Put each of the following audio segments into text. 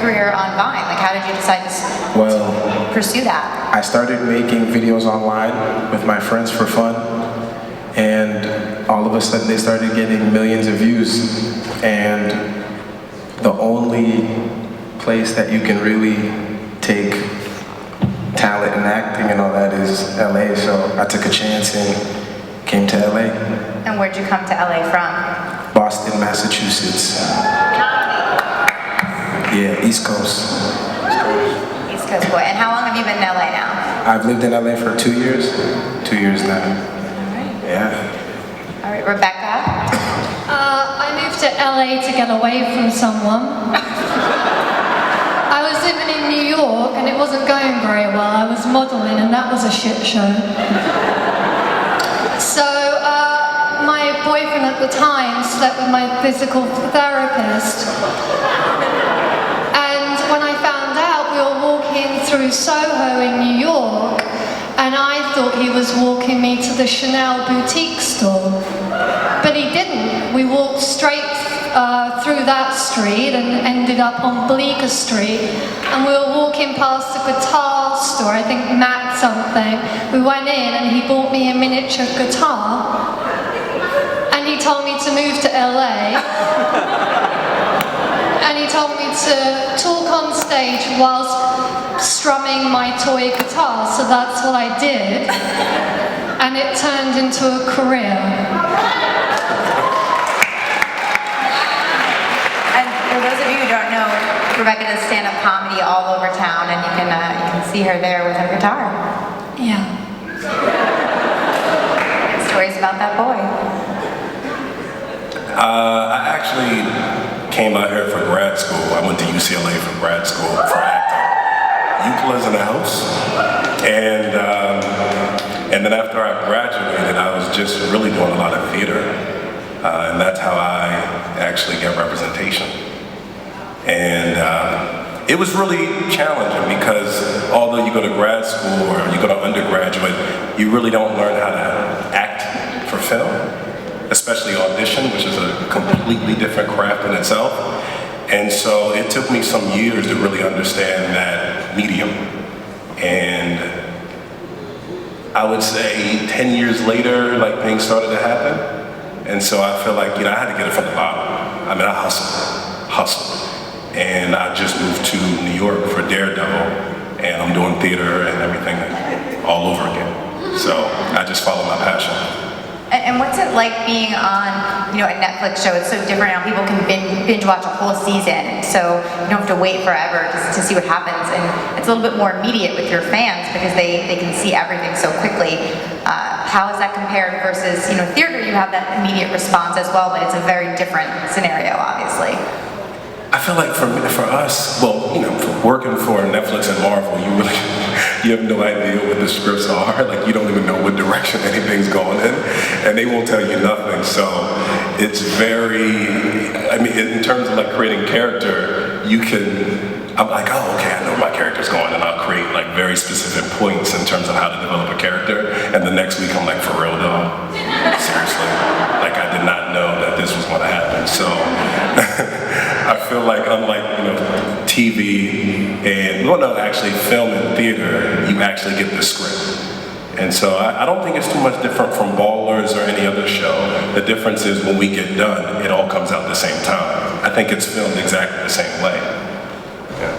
career on Vine? Like, how did you decide to pursue that? I started making videos online with my friends for fun, and all of a sudden they started getting millions of views. And the only place that you can really take talent and acting and all that is LA, so I took a chance and came to LA. And where'd you come to LA from? Boston, Massachusetts. Yeah, East Coast. East Coast boy. And how long have you been in LA now? I've lived in LA for 2 years. 2 years now. Yeah. All right, Rebecca? I moved to LA to get away from someone. I was living in New York and it wasn't going very well. I was modeling and that was a shit show. So my boyfriend at the time slept with my physical therapist. And when I found out, we were walking through Soho in New York, and I thought he was walking me to the Chanel boutique store. But he didn't. We walked straight through that street and ended up on Bleecker Street. And we were walking past a guitar store, I think Mac something. We went in and he bought me a miniature guitar. And he told me to move to LA. And he told me to talk on stage whilst strumming my toy guitar, so that's what I did. And it turned into a career. And for those of you who don't know, Rebecca does stand-up comedy all over town, and you can see her there with her guitar. Yeah. Stories about that boy. I actually came out here for grad school. I went to UCLA for grad school for acting. Euclid's in the house. And then after I graduated, I was just really doing a lot of theater. And that's how I actually get representation. And it was really challenging because although you go to grad school or you go to undergraduate, you really don't learn how to act for film, especially audition, which is a completely different craft in itself. And so it took me some years to really understand that medium. And I would say 10 years later, like, things started to happen. And so I feel like, I had to get it from the bottom. I mean, I hustled. And I just moved to New York for Daredevil, and I'm doing theater and everything all over again. So I just follow my passion. And what's it like being on, a Netflix show? It's so different now. People can binge watch a whole season, so you don't have to wait forever to see what happens. And it's a little bit more immediate with your fans because they can see everything so quickly. How is that compared versus, theater? You have that immediate response as well, but it's a very different scenario, obviously. I feel like for us, for working for Netflix and Marvel, you have no idea what the scripts are. Like, you don't even know what direction anything's going in, and they won't tell you nothing. So it's very, in terms of like creating character, I'm like, oh, okay, I know where my character's going, and I'll create like very specific points in terms of how to develop a character. And the next week I'm like, for real though? Seriously? Like, I did not know that this was going to happen. So I feel like unlike, TV and, actually film and theater, you actually get the script. And so I don't think it's too much different from Ballers or any other show. The difference is when we get done, it all comes out at the same time. I think it's filmed exactly the same way. Yeah.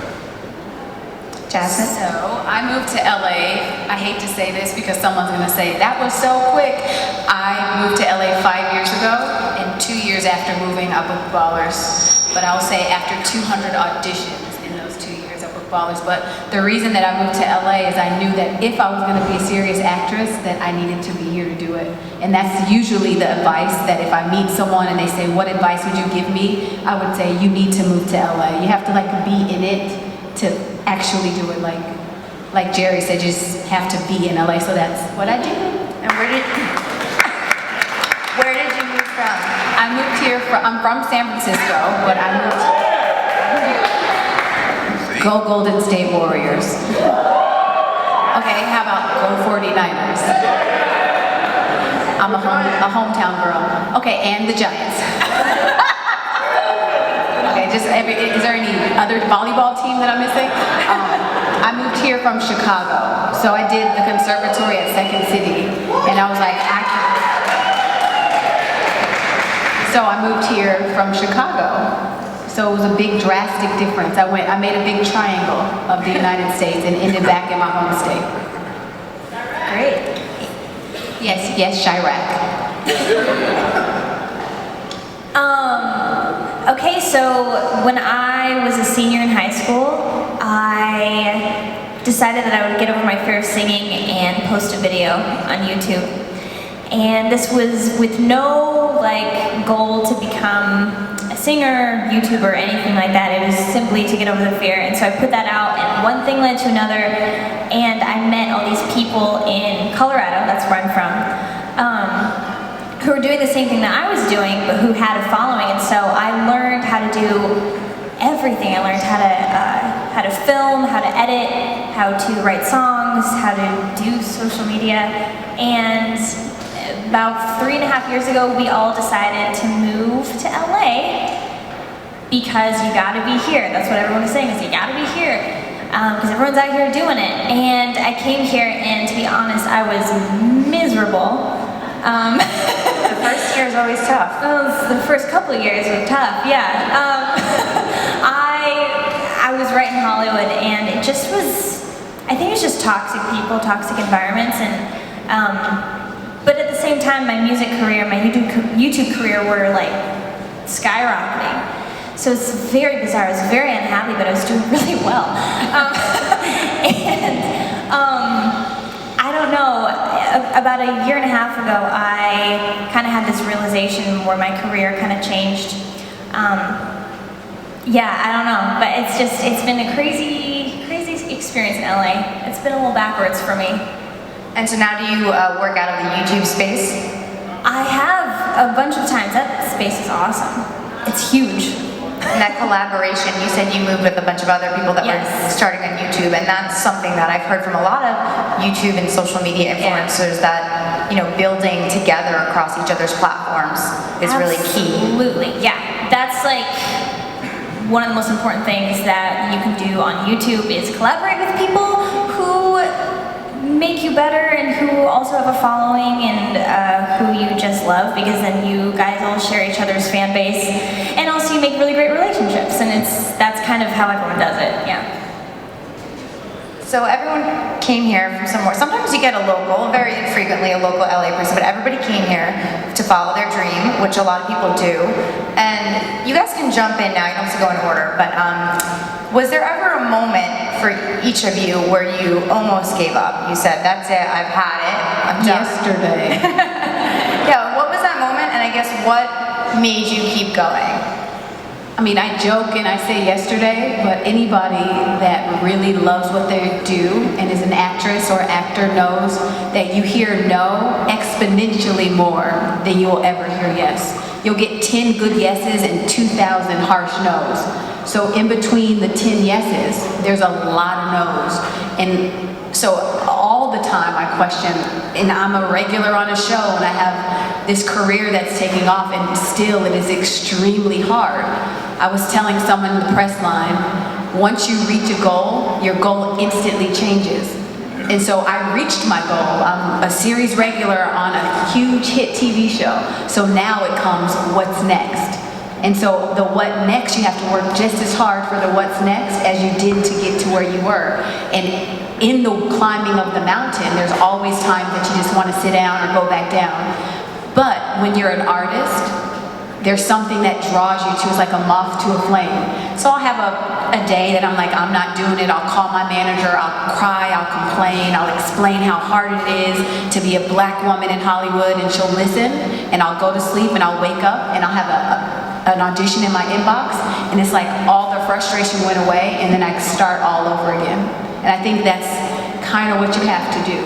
Jazmyn? So I moved to LA. I hate to say this because someone's gonna say, that was so quick. I moved to LA 5 years ago, and 2 years after moving, I booked Ballers. But I'll say after 200 auditions in those 2 years, I booked Ballers. But the reason that I moved to LA is I knew that if I was gonna be a serious actress, then I needed to be here to do it. And that's usually the advice that if I meet someone and they say, what advice would you give me? I would say, you need to move to LA. You have to be in it to actually do it. Like Jerry said, you just have to be in LA, so that's what I did. And where did you move from? I moved here I'm from San Francisco, but I moved Go Golden State Warriors. Okay, how about go 49ers? I'm a hometown girl. Okay, and the Giants. Okay, is there any other volleyball team that I'm missing? I moved here from Chicago, so I did the conservatory at Second City, and I was like, so I moved here from Chicago. So it was a big drastic difference. I made a big triangle of the United States and ended back in my home state. Great. Yes, Chirac. Okay, so when I was a senior in high school, I decided that I would get over my fear of singing and post a video on YouTube. And this was with no goal to become a singer, YouTuber, anything like that. It was simply to get over the fear. And so I put that out, and one thing led to another, and I met all these people in Colorado, that's where I'm from, who were doing the same thing that I was doing, but who had a following. And so I learned how to do everything. I learned how to film, how to edit, how to write songs, how to do social media. And about 3.5 years ago, we all decided to move to LA because you gotta be here. That's what everyone was saying, is you gotta be here. Because everyone's out here doing it. And I came here, and to be honest, I was miserable. The first year is always tough. The first couple of years were tough, yeah. I was right in Hollywood, and it just was, I think it's just toxic people, toxic environments, and but at the same time, my music career, my YouTube career were skyrocketing. So it's very bizarre. I was very unhappy, but I was doing really well. I don't know, about 1.5 years ago, I kind of had this realization where my career kind of changed. Yeah, I don't know, but it's been a crazy experience in LA. It's been a little backwards for me. And so now do you work out of the YouTube space? I have a bunch of times. That space is awesome. It's huge. And that collaboration, you said you moved with a bunch of other people that were starting on YouTube, and that's something that I've heard from a lot of YouTube and social media influencers that, building together across each other's platforms is really key. Absolutely, yeah. That's one of the most important things that you can do on YouTube is collaborate with people who make you better and who also have a following and who you just love, because then you guys all share each other's fan base, and also you make really great relationships, and that's kind of how everyone does it, yeah. So everyone came here from somewhere. Sometimes you get a local, very infrequently a local LA person, but everybody came here to follow their dream, which a lot of people do. And you guys can jump in now, you don't have to go in order, but was there ever a moment for each of you where you almost gave up? You said, that's it, I've had it, I'm done. Yesterday. Yeah, what was that moment, and I guess what made you keep going? I mean, I joke and I say yesterday, but anybody that really loves what they do and is an actress or actor knows that you hear no exponentially more than you will ever hear yes. You'll get 10 good yeses and 2,000 harsh no's. So in between the 10 yeses, there's a lot of no's. And so all the time I question, and I'm a regular on a show, and I have this career that's taking off, and still it is extremely hard. I was telling someone in the press line, once you reach a goal, your goal instantly changes. And so I reached my goal. I'm a series regular on a huge hit TV show. So now it comes, what's next? And so the what next, you have to work just as hard for the what's next as you did to get to where you were. And in the climbing of the mountain, there's always times that you just want to sit down or go back down. But when you're an artist, there's something that draws you to, it's like a moth to a flame. So I'll have a day that I'm like, I'm not doing it. I'll call my manager, I'll cry, I'll complain, I'll explain how hard it is to be a black woman in Hollywood, and she'll listen, and I'll go to sleep, and I'll wake up, and I'll have an audition in my inbox, and it's like all the frustration went away, and then I start all over again. And I think that's kind of what you have to do.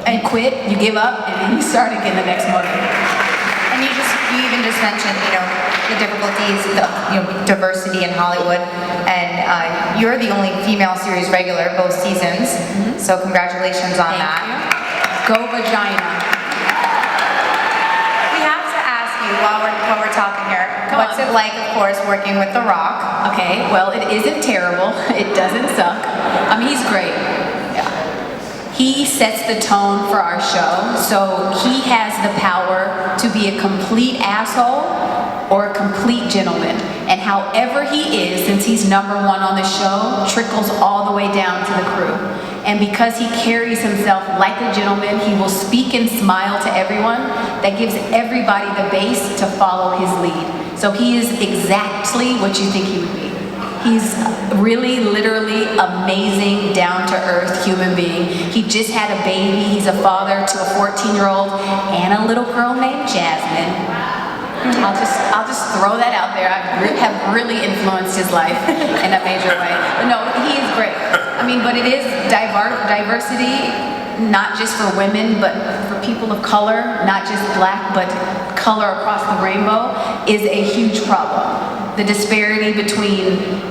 You quit, you give up, and then you start again the next morning. And you even just mentioned, the difficulties, diversity in Hollywood, and you're the only female series regular both seasons, so congratulations on that. Go vagina. We have to ask you while we're talking here, Come on. What's it like, of course, working with The Rock? Okay, well, it isn't terrible. It doesn't suck. I mean, he's great. Yeah. He sets the tone for our show, so he has the power to be a complete asshole or a complete gentleman. And however he is, since he's #1 on the show, trickles all the way down to the crew. And because he carries himself like a gentleman, he will speak and smile to everyone. That gives everybody the base to follow his lead. So he is exactly what you think he would be. He's really, literally amazing, down-to-earth human being. He just had a baby. He's a father to a 14-year-old and a little girl named Jazmyn. I'll just throw that out there. I have really influenced his life in a major way. But no, he is great. I mean, but it is diversity, not just for women, but for people of color, not just black, but color across the rainbow, is a huge problem. The disparity between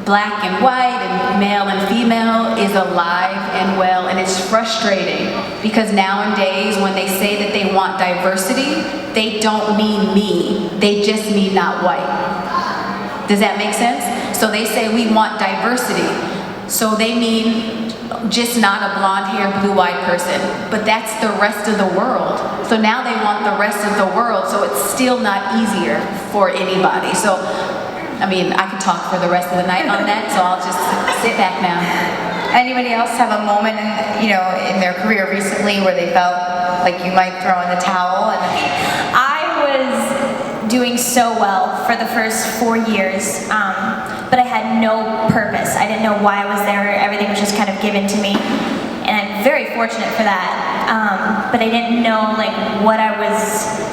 black and white and male and female is alive and well, and it's frustrating because nowadays when they say that they want diversity, they don't mean me, they just mean not white. Does that make sense? So they say we want diversity, so they mean just not a blonde-haired, blue-eyed person, but that's the rest of the world. So now they want the rest of the world, so it's still not easier for anybody. So I mean, I could talk for the rest of the night on that, so I'll just sit back now. Anybody else have a moment in their career recently where they felt like you might throw in the towel? I was doing so well for the first 4 years, but I had no purpose. I didn't know why I was there. Everything was just kind of given to me, and I'm very fortunate for that. But I didn't know like what I was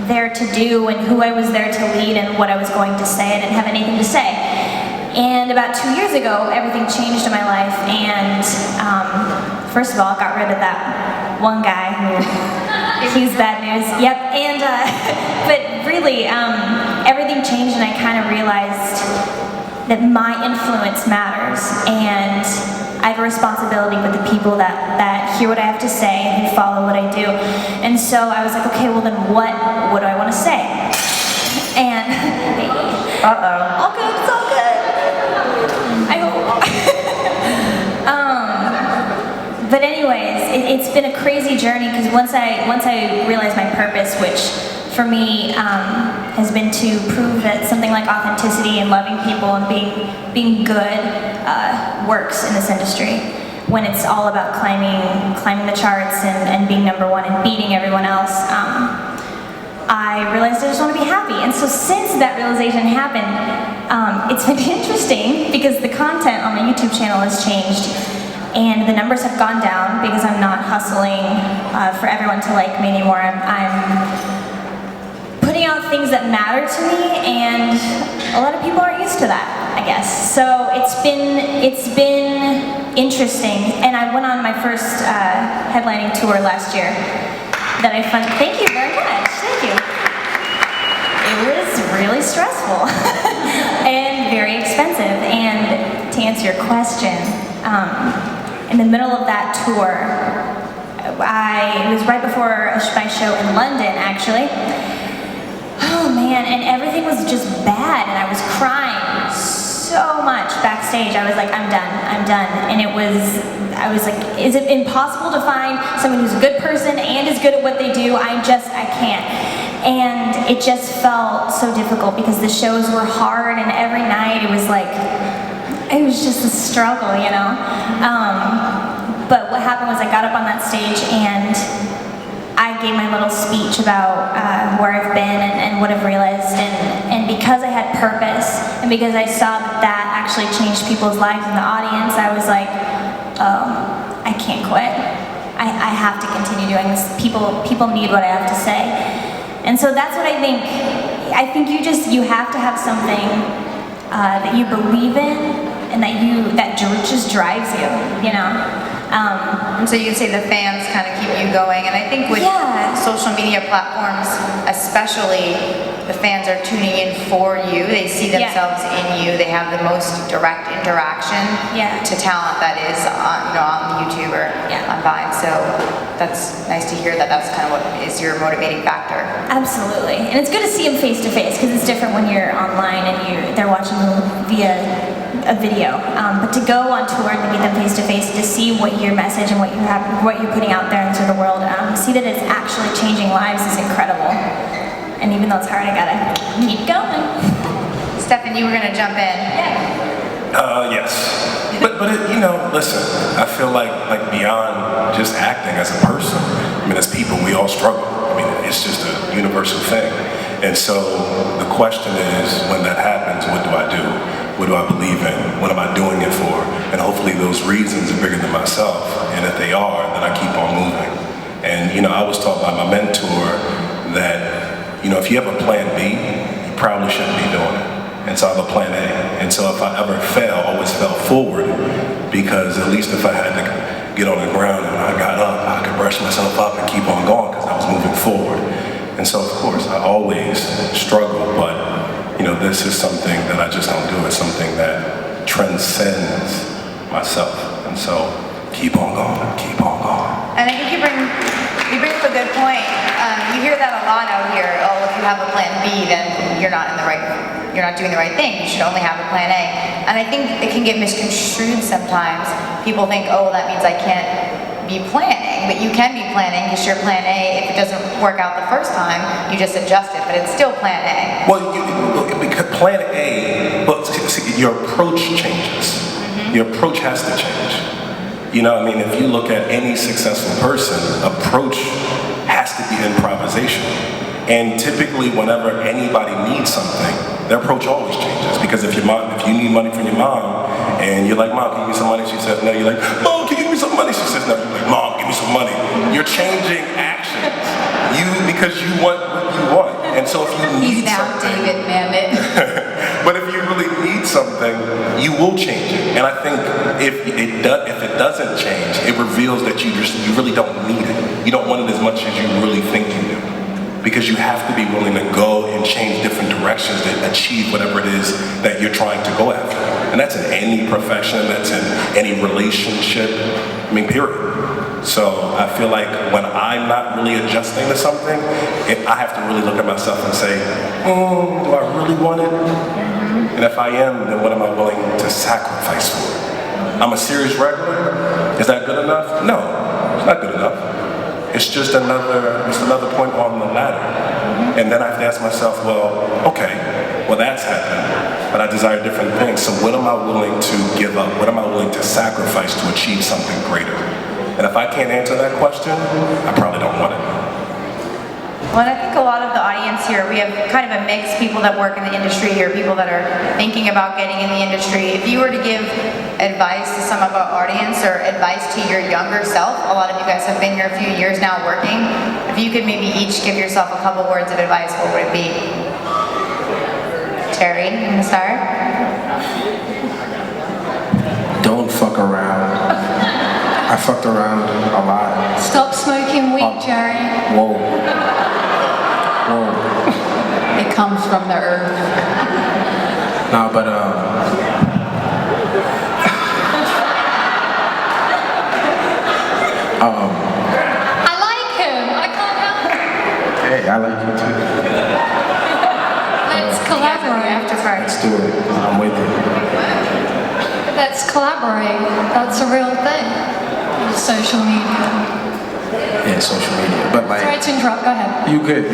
there to do and who I was there to lead and what I was going to say. I didn't have anything to say. And about 2 years ago, everything changed in my life, and first of all, I got rid of that one guy who, he's bad news. Yep, and, but really, everything changed and I kind of realized that my influence matters, and I have a responsibility with the people that hear what I have to say and follow what I do. And so I was like, okay, well then what do I want to say? And all good, it's all good. I hope. But anyways, it's been a crazy journey because once I realized my purpose, which for me has been to prove that something like authenticity and loving people and being good works in this industry. When it's all about climbing the charts and being #1 and beating everyone else, I realized I just want to be happy. And so since that realization happened, it's been interesting because the content on the YouTube channel has changed. And the numbers have gone down because I'm not hustling for everyone to like me anymore. I'm putting out things that matter to me, and a lot of people aren't used to that, I guess. So it's been interesting. And I went on my first headlining tour last year that I funded. Thank you very much. Thank you. It was really stressful and very expensive. And to answer your question, in the middle of that tour, it was right before my show in London, actually. Oh man, and everything was just bad, and I was crying so much backstage. I was like, I'm done. And I was like, is it impossible to find someone who's a good person and is good at what they do? I can't. And it just felt so difficult because the shows were hard, and every night it was just a struggle, you know? But what happened was I got up on that stage and I gave my little speech about where I've been and what I've realized, and because I had purpose and because I saw that actually changed people's lives in the audience, I was like, oh, I can't quit. I have to continue doing this. People need what I have to say. And so that's what I think. I think you have to have something that you believe in and that just drives you, you know? And so you can say the fans kind of keep you going, and I think with social media platforms especially, the fans are tuning in for you. They see themselves in you. They have the most direct interaction to talent that is on YouTube or on Vine. So that's nice to hear that that's kind of what is your motivating factor. Absolutely. And it's good to see them face to face because it's different when you're online and they're watching you via a video. But to go on tour and to meet them face to face, to see what your message and what you're putting out there into the world, see that it's actually changing lives is incredible. And even though it's hard, I gotta keep going. Stefan, you were gonna jump in. Yes. But listen, I feel like beyond just acting as a person, I mean, as people, we all struggle. I mean, it's just a universal thing. And so the question is, when that happens, what do I do? What do I believe in? What am I doing it for? And hopefully those reasons are bigger than myself. And if they are, then I keep on moving. And, I was taught by my mentor that, if you have a plan B, you probably shouldn't be doing it. And so I have a plan A. And so if I ever fail, I always fell forward, because at least if I had to get on the ground and I got up, I could brush myself up and keep on going because I was moving forward. And so of course I always struggle, but this is something that I just don't do. It's something that transcends myself. And so keep on going, keep on going. And I think you bring up a good point. You hear that a lot out here. Oh, if you have a plan B, then you're not doing the right thing. You should only have a plan A. And I think it can get misconstrued sometimes. People think, oh, that means I can't be planning. But you can be planning, because your plan A, if it doesn't work out the first time, you just adjust it, but it's still plan A. Well, because plan A, but your approach changes. Your approach has to change. If you look at any successful person, approach has to be improvisation. And typically, whenever anybody needs something, their approach always changes. Because if you need money from your mom, and you're like, Mom, can you give me some money? She says no. You're like, Mom, can you give me some money? She says no. You're like, Mom, give me some money. You're changing actions. Because you want what you want. And so if you need He's now something, David Mamet. but if you really need something, you will change it. And I think if it doesn't change, it reveals that you really don't need it. You don't want it as much as you really think you do. Because you have to be willing to go and change different directions to achieve whatever it is that you're trying to go after. And that's in any profession, that's in any relationship, period. So I feel like when I'm not really adjusting to something, I have to really look at myself and say, do I really want it? And if I am, then what am I willing to sacrifice for it? I'm a series regular. Is that good enough? No, it's not good enough. It's just another point on the ladder. And then I have to ask myself, that's happened, but I desire different things. So what am I willing to give up? What am I willing to sacrifice to achieve something greater? And if I can't answer that question, I probably don't want it. Well, and I think a lot of the audience here, we have kind of a mix, people that work in the industry here, people that are thinking about getting in the industry. If you were to give advice to some of our audience, or advice to your younger self, a lot of you guys have been here a few years now working, if you could maybe each give yourself a couple words of advice, what would it be? Terry, you want to start? Don't fuck around. I fucked around a lot. Stop smoking weed, Jerry. Whoa. It comes from the earth. No, but I like him. I can't help it. hey, I like you too. Let's collaborate. Let's do it. I'm with you. Let's collaborate. That's a real thing. Social media. Yeah, social media. But Sorry to interrupt. Go ahead. You good.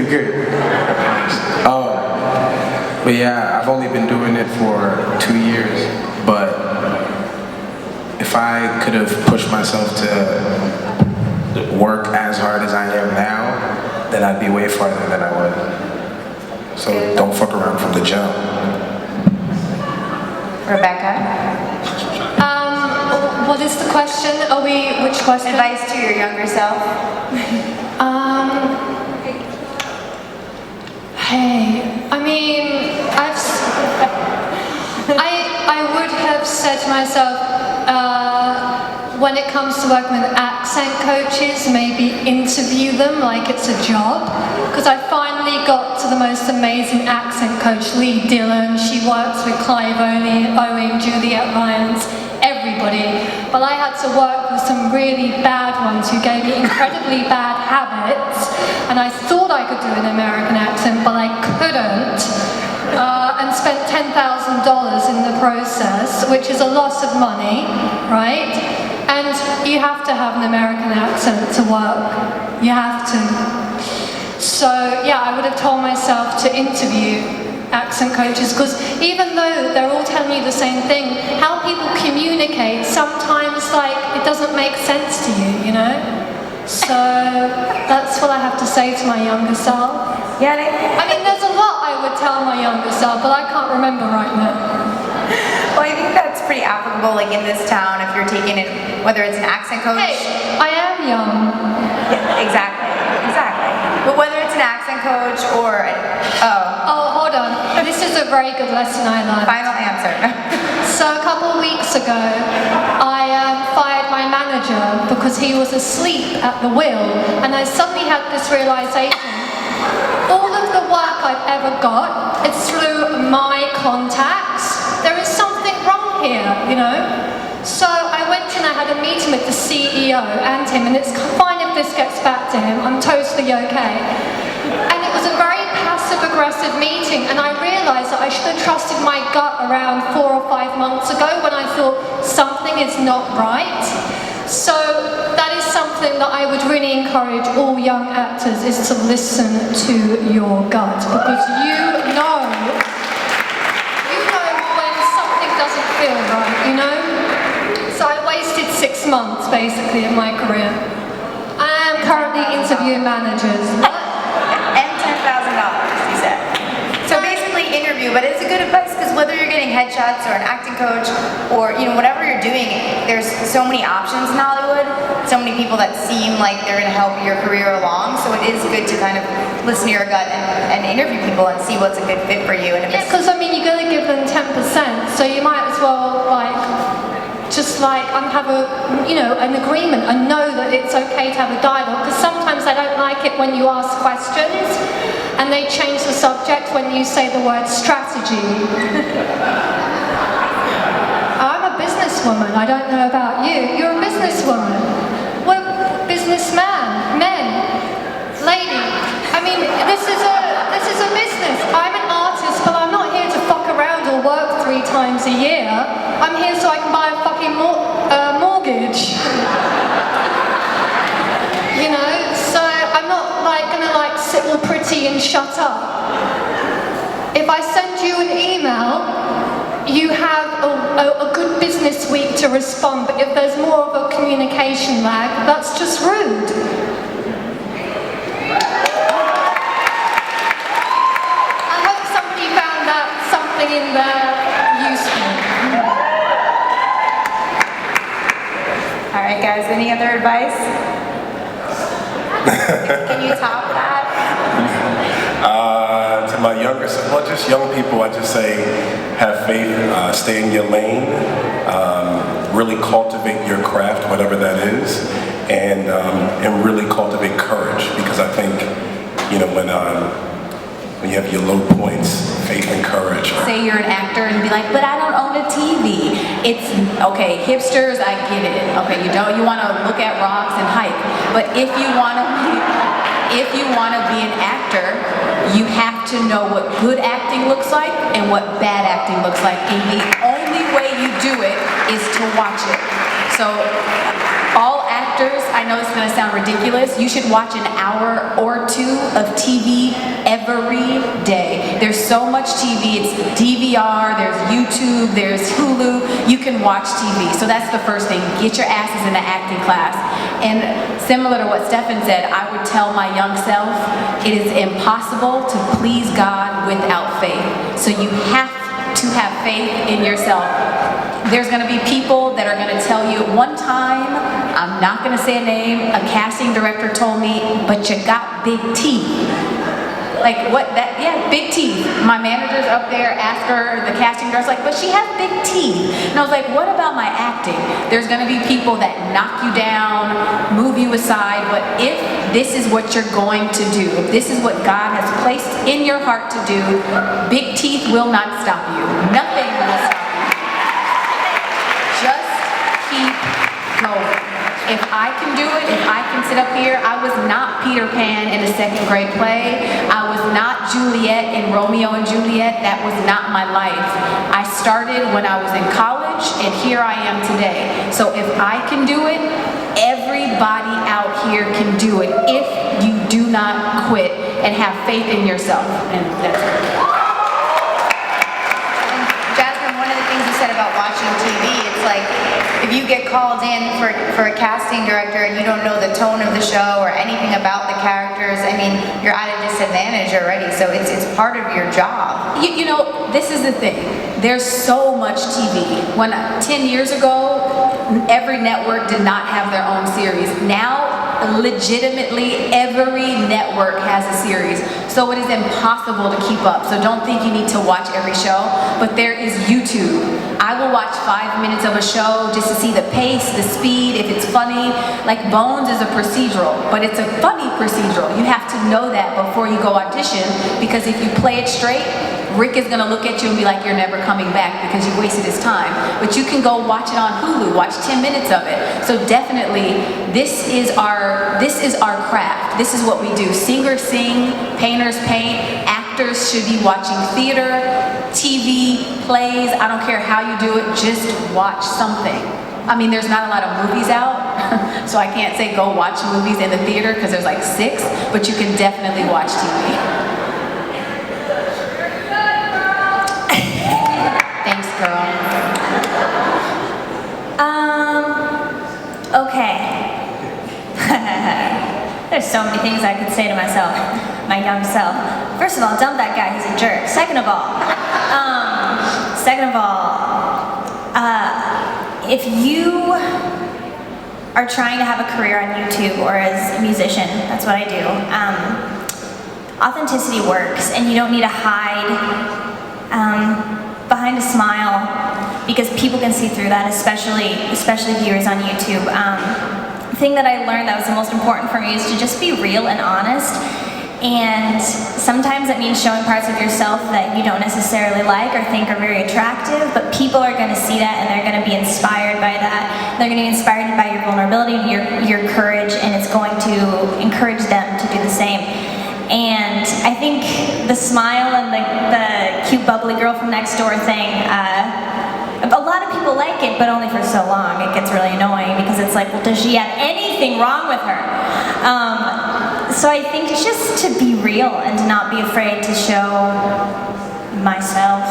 But yeah, I've only been doing it for 2 years. But if I could have pushed myself to work as hard as I am now, then I'd be way farther than I was. So don't fuck around from the jump. Rebecca? What is the question? Which question? Advice to your younger self? I would have said to myself, when it comes to working with accent coaches, maybe interview them like it's a job. Because I finally got to the most amazing accent coach, Lee Dillon. She works with Clive Owen, Juliet Lyons, everybody. But I had to work with some really bad ones who gave me incredibly bad habits. And I thought I could do an American accent, but I couldn't. spent $10,000 in the process, which is a loss of money, right? And you have to have an American accent to work. You have to. So yeah, I would have told myself to interview accent coaches, because even though they're all telling you the same thing, how people communicate sometimes, like, it doesn't make sense to you, you know? So that's what I have to say to my younger self. Yeah, I mean, there's a lot I would tell my younger self, but I can't remember right now. well, I think that's pretty applicable, like in this town, if you're taking it, whether it's an accent coach. Hey, I am young. Yeah, exactly. But whether it's an accent coach or, Oh, hold on. This is a very good lesson I learned. final answer. So a couple of weeks ago, I fired my manager because he was asleep at the wheel, and I suddenly had this realization. All of the work I've ever got, it's through my contacts. There is something wrong here, you know? So I went and I had a meeting with the CEO and him, and it's fine if this gets back to him, I'm totally okay. And it was a very passive-aggressive meeting, and I realised that I should have trusted my gut around 4 or 5 months ago when I thought something is not right. So that is something that I would really encourage all young actors, is to listen to your gut, because you know when something doesn't feel right, you know? So I wasted 6 months basically in my career. I am currently interviewing managers. And $10,000, you said. So basically interview, but it's a good advice, because whether you're getting headshots or an acting coach or, you know, whatever you're doing, there's so many options in Hollywood, so many people that seem like they're going to help your career along, so it is good to kind of listen to your gut and interview people and see what's a good fit for you. And if Yeah, it's, because I mean, you're going to give them 10%, so you might as well have an agreement and know that it's okay to have a dialogue, because sometimes they don't like it when you ask questions and they change the subject when you say the word strategy. I'm a businesswoman, I don't know about you. You're a businesswoman. We're businessman, men, lady. I mean, this is a business. I'm an artist, but I'm not here to fuck around or work 3 times a year. I'm here so I can buy a fucking mortgage. You know, so I'm not gonna sit all pretty and shut up. If I send you an email, you have a good business week to respond, but if there's more of a communication lag, that's just rude. I hope somebody found that something in there useful. all right, guys, any other advice? Can you top that? To my younger self, well, just young people, I just say, have faith, stay in your lane, really cultivate your craft, whatever that is, and really cultivate courage, because I think, you know, when you have your low points, faith and courage. Say you're an actor and be like, but I don't own a TV. It's, okay, hipsters, I get it. Okay, you want to look at rocks and hike, but if you want to be an actor, you have to know what good acting looks like and what bad acting looks like, and the only way you do it is to watch it. So all actors, I know it's going to sound ridiculous, you should watch an hour or 2 of TV every day. There's so much TV, it's DVR, there's YouTube, there's Hulu, you can watch TV. So that's the first thing, get your asses in an acting class. And similar to what Stefan said, I would tell my young self, it is impossible to please God without faith. So you have to have faith in yourself. There's going to be people that are going to tell you, one time, I'm not going to say a name, a casting director told me, but you got big teeth. Like, what, that, yeah, big teeth. My manager's up there, asked her, the casting director's like, but she has big teeth. And I was like, what about my acting? There's going to be people that knock you down, move you aside, but if this is what you're going to do, if this is what God has placed in your heart to do, big teeth will not stop you. Nothing will stop you. Just keep going. If I can do it, if I can sit up here, I was not Peter Pan in a second grade play. I was not Juliet in Romeo and Juliet. That was not my life. I started when I was in college, and here I am today. So if I can do it, everybody out here can do it if you do not quit and have faith in yourself. And that's it. Jazmyn, one of the things you said about watching TV, it's like if you get called in for a casting director and you don't know the tone of the show or anything about the characters, I mean, you're at a disadvantage already, so it's part of your job. You know, this is the thing. There's so much TV. 10 years ago, every network did not have their own series. Now, legitimately, every network has a series. So it is impossible to keep up. So don't think you need to watch every show, but there is YouTube. I will watch 5 minutes of a show just to see the pace, the speed, if it's funny. Like Bones is a procedural, but it's a funny procedural. You have to know that before you go audition, because if you play it straight, Rick is gonna look at you and be like, you're never coming back because you wasted his time. But you can go watch it on Hulu, watch 10 minutes of it. So definitely, this is our craft. This is what we do. Singers sing, painters paint, actors should be watching theater, TV, plays, I don't care how you do it, just watch something. I mean, there's not a lot of movies out, so I can't say go watch movies in the theater because there's like 6, but you can definitely watch TV. Thanks, girl. Okay. There's so many things I could say to myself, my young self. First of all, dump that guy, he's a jerk. Second of all, if you are trying to have a career on YouTube or as a musician, that's what I do, authenticity works, and you don't need to hide behind a smile, because people can see through that, especially viewers on YouTube. The thing that I learned that was the most important for me is to just be real and honest. And sometimes it means showing parts of yourself that you don't necessarily like or think are very attractive, but people are going to see that and they're going to be inspired by that. They're going to be inspired by your vulnerability, your courage, and it's going to encourage them to do the same. And I think the smile and the cute bubbly girl from next door thing, a lot of people like it, but only for so long. It gets really annoying because it's like, well, does she have anything wrong with her? So I think just to be real and to not be afraid to show myself.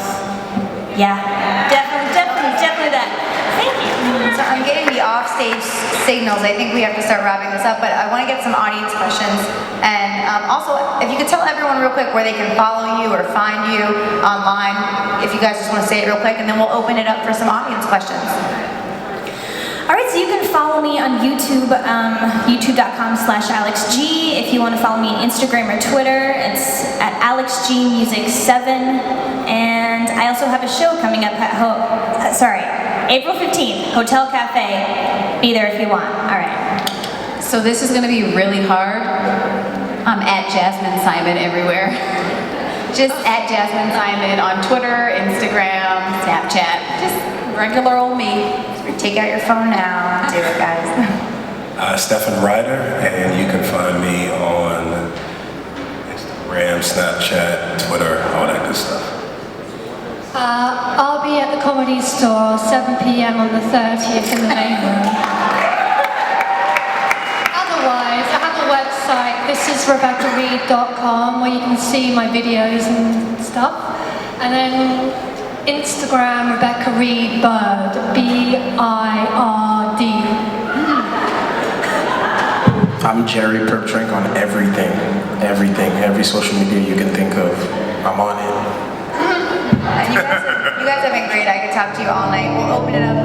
Yeah, definitely that. Thank you. So I'm getting the offstage signals. I think we have to start wrapping this up, but I want to get some audience questions. And also, if you could tell everyone real quick where they can follow you or find you online, if you guys just want to say it real quick, and then we'll open it up for some audience questions. Alright, so you can follow me on YouTube, youtube.com/AlexG. If you want to follow me on Instagram or Twitter, it's at AlexGMusic7. And I also have a show coming up at April 15th, Hotel Cafe. Be there if you want. Alright. So this is going to be really hard. I'm at Jazmyn Simon everywhere. Just at Jazmyn Simon on Twitter, Instagram, Snapchat. Just regular old me. Take out your phone now. Do it, guys. Stephen Ryder, and you can find me on Instagram, Snapchat, Twitter, all that good stuff. I'll be at the Comedy Store 7 p.m. on the 30th in the main room. Otherwise, I have a website, thisisRebeccaReid.com, where you can see my videos and stuff. And then Instagram, Rebecca Reid Bird, B-I-R-D. I'm Jerry Purpdrank on everything. Every social media you can think of, I'm on it. You guys have been great. I could talk to you all night. We'll open it up